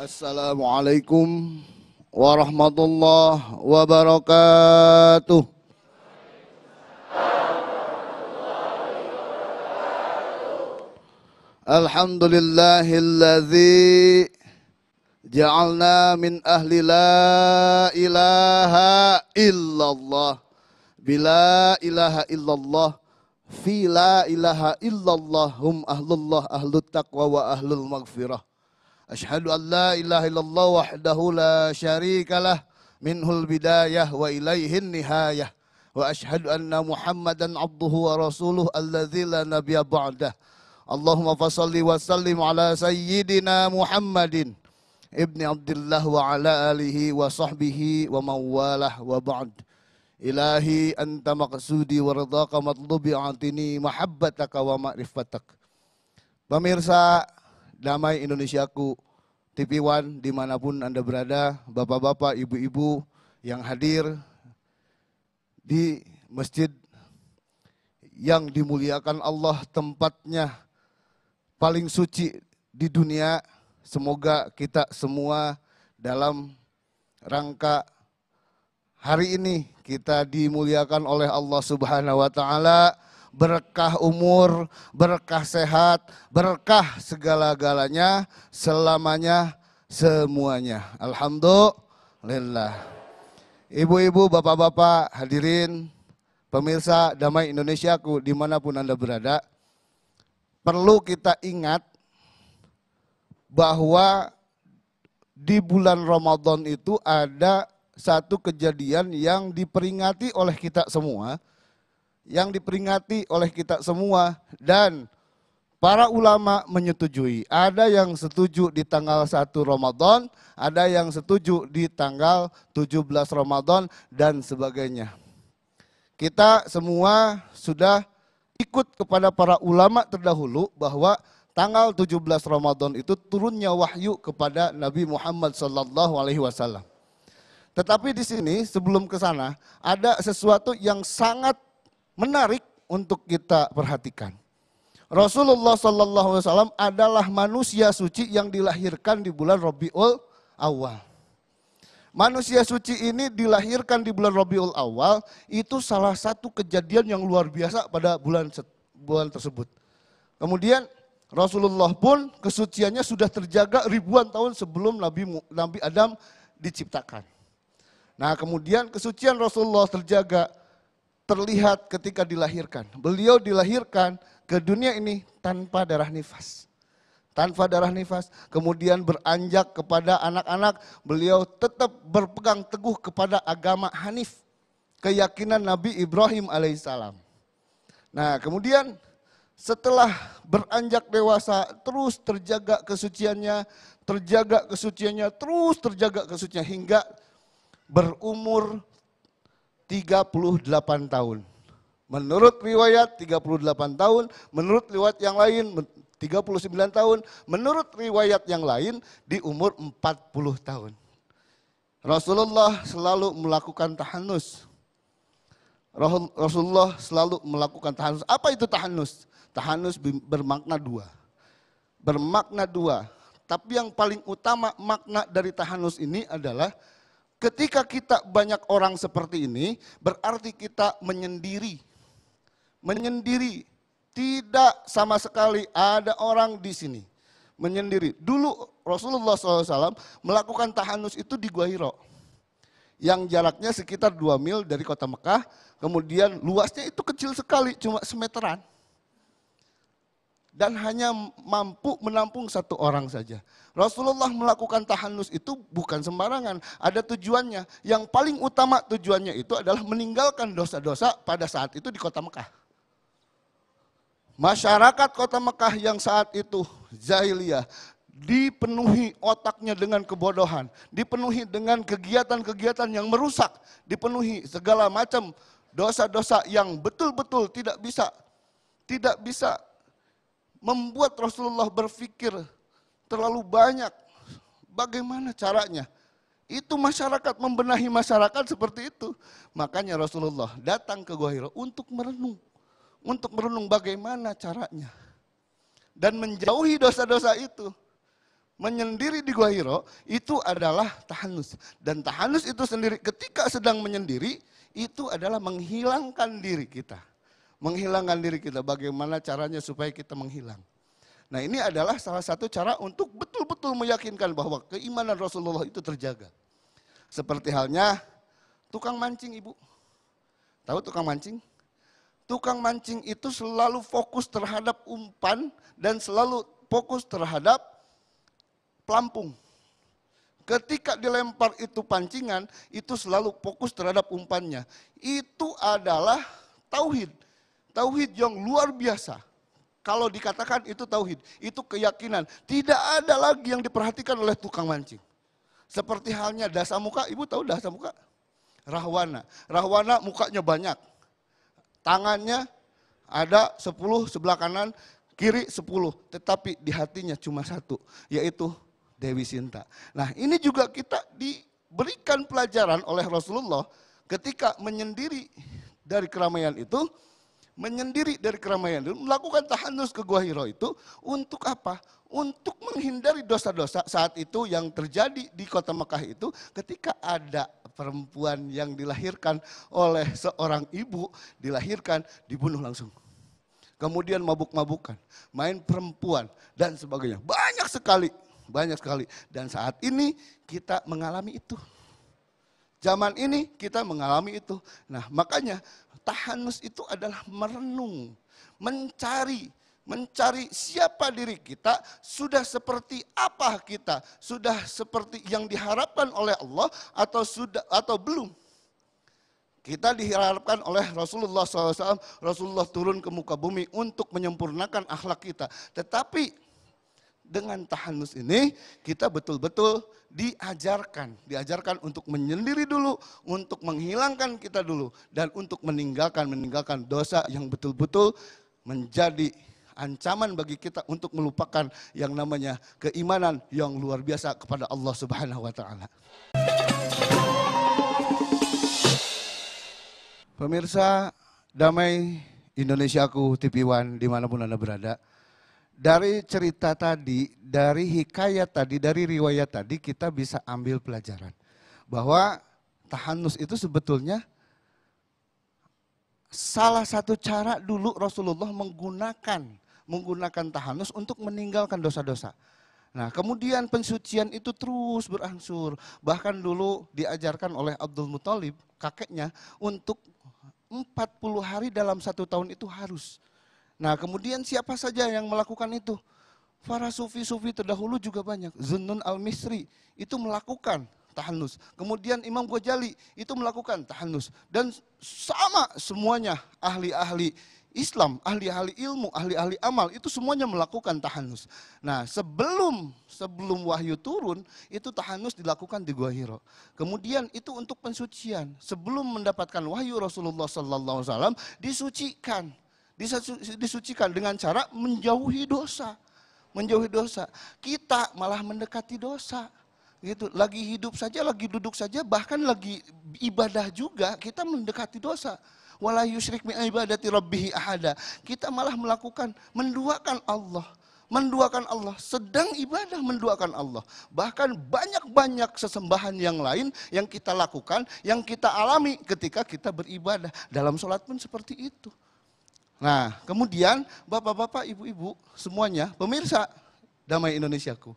Assalamualaikum warahmatullahi wabarakatuh. Alhamdulillahilladzi ja'alna min ahli la ilaha illallah. Bila ilaha illallah fi la ilaha illallah hum ahlullah ahlut taqwa wa ahlul maghfirah. Asyhadu an la ilaha illallah wahdahu la syarikalah minhul bidayah wa ilaihin nihayah. Wa asyhadu anna Muhammadan abduhu wa rasuluh alladzi la nabiyya ba'dah. Allahumma fassalli wa sallim ala sayyidina Muhammadin ibni Abdullah wa ala alihi wa sahbihi wa mawalah wa ba'd. Ilahi anta maqsudi wa ridhaka matlubi atini mahabbataka wa ma'rifatak. Pemirsa Damai Indonesiaku, TV One dimanapun Anda berada, bapak-bapak, ibu-ibu yang hadir di masjid yang dimuliakan Allah, tempatnya paling suci di dunia. Semoga kita semua dalam rangka hari ini kita dimuliakan oleh Allah Subhanahu wa Ta'ala. Berkah umur, berkah sehat, berkah segala-galanya, selamanya, semuanya. Alhamdulillah. Ibu-ibu, bapak-bapak, hadirin, pemirsa Damai Indonesiaku dimanapun Anda berada, perlu kita ingat bahwa di bulan Ramadan itu ada satu kejadian yang diperingati oleh kita semua, dan para ulama menyetujui. Ada yang setuju di tanggal 1 Ramadan, ada yang setuju di tanggal 17 Ramadan dan sebagainya. Kita semua sudah ikut kepada para ulama terdahulu bahwa tanggal 17 Ramadan itu turunnya wahyu kepada Nabi Muhammad SAW. Tetapi di sini sebelum ke sana ada sesuatu yang sangat menarik untuk kita perhatikan. Rasulullah SAW adalah manusia suci yang dilahirkan di bulan Rabiul Awal. Manusia suci ini dilahirkan di bulan Rabiul Awal, itu salah satu kejadian yang luar biasa pada bulan tersebut. Kemudian Rasulullah pun kesuciannya sudah terjaga ribuan tahun sebelum Nabi Adam diciptakan. Nah, kemudian kesucian Rasulullah terlihat ketika dilahirkan. Beliau dilahirkan ke dunia ini tanpa darah nifas. Kemudian beranjak kepada anak-anak, beliau tetap berpegang teguh kepada agama Hanif, keyakinan Nabi Ibrahim alaihissalam. Nah, kemudian setelah beranjak dewasa, terus terjaga kesuciannya, hingga berumur 38 tahun. Menurut riwayat 38 tahun, menurut riwayat yang lain 39 tahun, menurut riwayat yang lain di umur 40 tahun. Rasulullah selalu melakukan tahanus. Apa itu tahanus? Tahanus bermakna dua. Tapi yang paling utama makna dari tahanus ini adalah ketika kita banyak orang seperti ini, berarti kita menyendiri. Tidak sama sekali ada orang di sini. Menyendiri. Dulu Rasulullah SAW melakukan tahanus itu di Gua Hiro, yang jaraknya sekitar 2 mil dari kota Mekah, kemudian luasnya itu kecil sekali, cuma semeteran. Dan hanya mampu menampung 1 orang saja. Rasulullah melakukan tahanus itu bukan sembarangan, ada tujuannya. Yang paling utama tujuannya itu adalah meninggalkan dosa-dosa pada saat itu di kota Mekah. Masyarakat kota Mekah yang saat itu jahiliyah, dipenuhi otaknya dengan kebodohan, dipenuhi dengan kegiatan-kegiatan yang merusak, dipenuhi segala macam dosa-dosa yang betul-betul tidak bisa membuat Rasulullah berpikir terlalu banyak. Bagaimana caranya? Itu masyarakat, membenahi masyarakat seperti itu. Makanya Rasulullah datang ke Gua Hiro untuk merenung bagaimana caranya. Dan menjauhi dosa-dosa itu. Menyendiri di Gua Hiro itu adalah tahanus. Dan tahanus itu sendiri ketika sedang menyendiri itu adalah menghilangkan diri kita. Menghilangkan diri kita, bagaimana caranya supaya kita menghilang. Nah ini adalah salah satu cara untuk betul-betul meyakinkan bahwa keimanan Rasulullah itu terjaga. Seperti halnya tukang mancing, Ibu. Tahu tukang mancing? Tukang mancing itu selalu fokus terhadap umpan dan selalu fokus terhadap pelampung. Ketika dilempar itu pancingan, itu selalu fokus terhadap umpannya. Itu adalah tauhid. Tauhid yang luar biasa. Kalau dikatakan itu tauhid, itu keyakinan. Tidak ada lagi yang diperhatikan oleh tukang mancing. Seperti halnya Dasamuka, Ibu tahu Dasamuka? Rahwana. Rahwana mukanya banyak. Tangannya ada 10 sebelah kanan, kiri 10. Tetapi di hatinya cuma satu, yaitu Dewi Sinta. Nah ini juga kita diberikan pelajaran oleh Rasulullah ketika menyendiri dari keramaian itu. Menyendiri dari keramaian itu, melakukan tahanus ke Gua Hiro itu untuk apa? Untuk menghindari dosa-dosa saat itu yang terjadi di kota Mekah itu ketika ada perempuan yang dilahirkan oleh seorang ibu, dilahirkan, dibunuh langsung. Kemudian mabuk-mabukan, main perempuan dan sebagainya. Banyak sekali. Dan saat ini kita mengalami itu. Zaman ini kita mengalami itu. Nah makanya tahanus itu adalah merenung, mencari siapa diri kita, sudah seperti apa kita, sudah seperti yang diharapkan oleh Allah atau belum. Kita diharapkan oleh Rasulullah SAW, Rasulullah turun ke muka bumi untuk menyempurnakan akhlak kita. Tetapi dengan tahanus ini kita betul-betul diajarkan untuk menyendiri dulu, untuk menghilangkan kita dulu, dan untuk meninggalkan dosa yang betul-betul menjadi ancaman bagi kita untuk melupakan yang namanya keimanan yang luar biasa kepada Allah Subhanahu wa taala. Pemirsa Damai Indonesiaku TV One dimanapun Anda berada. Dari cerita tadi, dari hikayat tadi, dari riwayat tadi kita bisa ambil pelajaran. Bahwa tahanus itu sebetulnya salah satu cara dulu Rasulullah menggunakan tahanus untuk meninggalkan dosa-dosa. Nah kemudian pensucian itu terus berangsur. Bahkan dulu diajarkan oleh Abdul Muthalib, kakeknya, untuk 40 hari dalam 1 tahun itu harus. Nah kemudian siapa saja yang melakukan itu? Para sufi-sufi terdahulu juga banyak. Zunnun al-Misri itu melakukan tahanus. Kemudian Imam Ghazali itu melakukan tahanus. Dan sama semuanya ahli-ahli Islam, ahli-ahli ilmu, ahli-ahli amal itu semuanya melakukan tahanus. Nah sebelum wahyu turun itu tahanus dilakukan di Gua Hiro. Kemudian itu untuk pensucian. Sebelum mendapatkan wahyu Rasulullah SAW disucikan dengan cara menjauhi dosa. Kita malah mendekati dosa. Gitu. Lagi hidup saja, lagi duduk saja, bahkan lagi ibadah juga kita mendekati dosa. Wala yusyrik bi ibadati rabbih ahada. Kita malah menduakan Allah. Sedang ibadah menduakan Allah. Bahkan banyak sesembahan yang lain yang kita lakukan, yang kita alami ketika kita beribadah. Dalam sholat pun seperti itu. Nah, kemudian bapak-bapak, ibu-ibu, semuanya, pemirsa Damai Indonesiaku,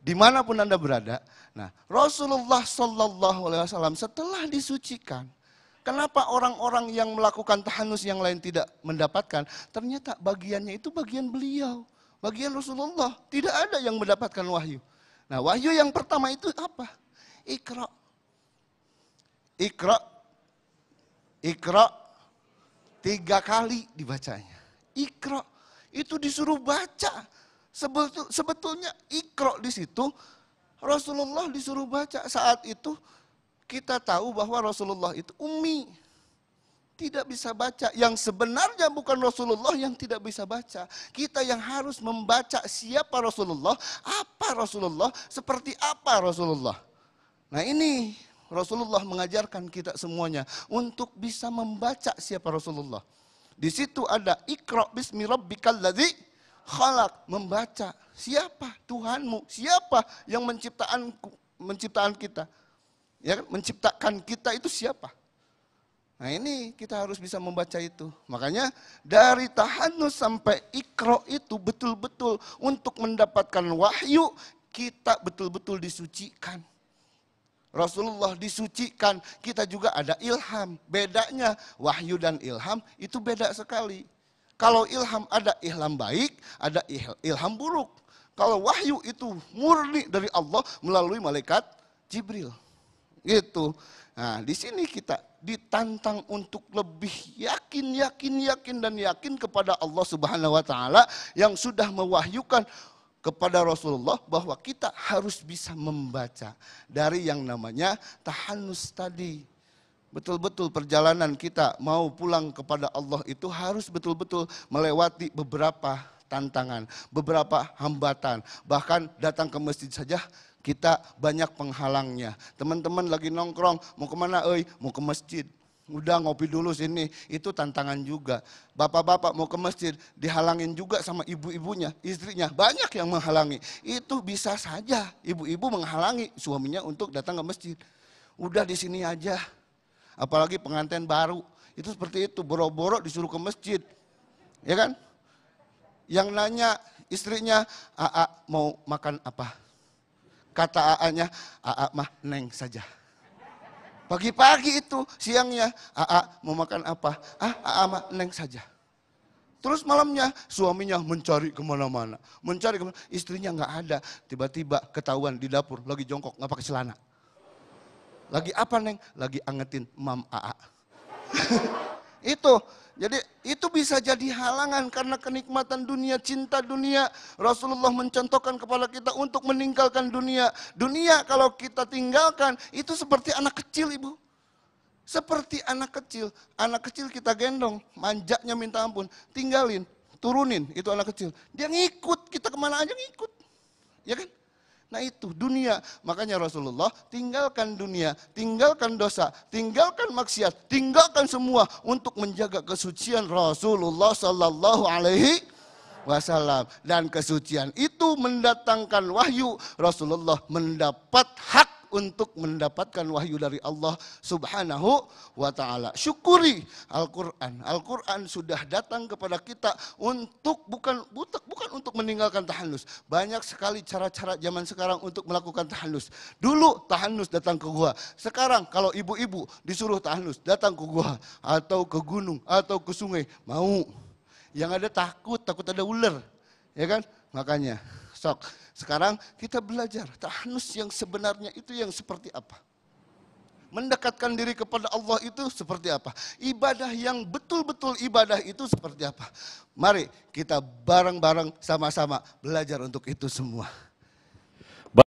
dimanapun Anda berada. Nah, Rasulullah SAW setelah disucikan, kenapa orang-orang yang melakukan tahanus yang lain tidak mendapatkan? Ternyata bagiannya itu bagian beliau, bagian Rasulullah. Tidak ada yang mendapatkan wahyu. Nah, wahyu yang pertama itu apa? Iqra. 3 kali dibacanya. Iqra itu disuruh baca. Sebetulnya Iqra di situ Rasulullah disuruh baca. Saat itu kita tahu bahwa Rasulullah itu ummi, tidak bisa baca. Yang sebenarnya bukan Rasulullah yang tidak bisa baca. Kita yang harus membaca siapa Rasulullah, apa Rasulullah, seperti apa Rasulullah. Nah ini Rasulullah mengajarkan kita semuanya untuk bisa membaca siapa Rasulullah. Di situ ada Iqra bismi rabbikal ladzi Khalaq, membaca. Siapa Tuhanmu? Siapa yang menciptakan kita? Ya kan? Menciptakan kita itu siapa? Nah ini kita harus bisa membaca itu. Makanya dari tahanus sampai Iqra itu betul-betul untuk mendapatkan wahyu, kita betul-betul disucikan. Rasulullah disucikan, kita juga ada ilham. Bedanya wahyu dan ilham itu beda sekali. Kalau ilham ada ilham baik, ada ilham buruk. Kalau wahyu itu murni dari Allah melalui malaikat Jibril. Gitu. Nah, di sini kita ditantang untuk lebih yakin dan yakin kepada Allah Subhanahu wa taala yang sudah mewahyukan kepada Rasulullah bahwa kita harus bisa membaca dari yang namanya tahanus tadi. Betul-betul perjalanan kita mau pulang kepada Allah itu harus betul-betul melewati beberapa tantangan, beberapa hambatan. Bahkan datang ke masjid saja kita banyak penghalangnya. Teman-teman lagi nongkrong, mau kemana? Mau ke masjid. Udah ngopi dulu sini, itu tantangan juga. Bapak-bapak mau ke masjid, dihalangin juga sama ibu-ibunya, istrinya. Banyak yang menghalangi. Itu bisa saja ibu-ibu menghalangi suaminya untuk datang ke masjid. Udah di sini aja. Apalagi pengantin baru, itu seperti itu, boro-boro disuruh ke masjid, ya kan? Yang nanya istrinya, "Aa mau makan apa?" Kata Aa-nya, "Aa mah neng saja." Pagi-pagi itu, siangnya, "Aa mau makan apa?" "Aa mah neng saja." Terus malamnya suaminya mencari kemana-mana, istrinya nggak ada, tiba-tiba ketahuan di dapur lagi jongkok nggak pakai celana. Lagi apa neng? Lagi angetin mam Aa. Itu, jadi itu bisa jadi halangan karena kenikmatan dunia, cinta dunia. Rasulullah mencontohkan kepada kita untuk meninggalkan dunia. Dunia kalau kita tinggalkan itu seperti anak kecil ibu. Seperti anak kecil kita gendong, manjanya minta ampun, tinggalin, turunin itu anak kecil. Dia ngikut, kita kemana aja ngikut, ya kan? Nah itu dunia, makanya Rasulullah tinggalkan dunia, tinggalkan dosa, tinggalkan maksiat, tinggalkan semua untuk menjaga kesucian Rasulullah Sallallahu Alaihi Wasallam. Dan kesucian itu mendatangkan wahyu, Rasulullah mendapat hak untuk mendapatkan wahyu dari Allah Subhanahu wa taala. Syukuri Al-Qur'an. Al-Qur'an sudah datang kepada kita untuk bukan untuk meninggalkan tahanus. Banyak sekali cara-cara zaman sekarang untuk melakukan tahanus. Dulu tahanus datang ke gua. Sekarang kalau ibu-ibu disuruh tahanus datang ke gua atau ke gunung atau ke sungai, mau. Yang ada takut ada ular. Ya kan? Makanya sok. Sekarang kita belajar tahanus yang sebenarnya itu yang seperti apa. Mendekatkan diri kepada Allah itu seperti apa. Ibadah yang betul-betul ibadah itu seperti apa. Mari kita bareng-bareng sama-sama belajar untuk itu semua.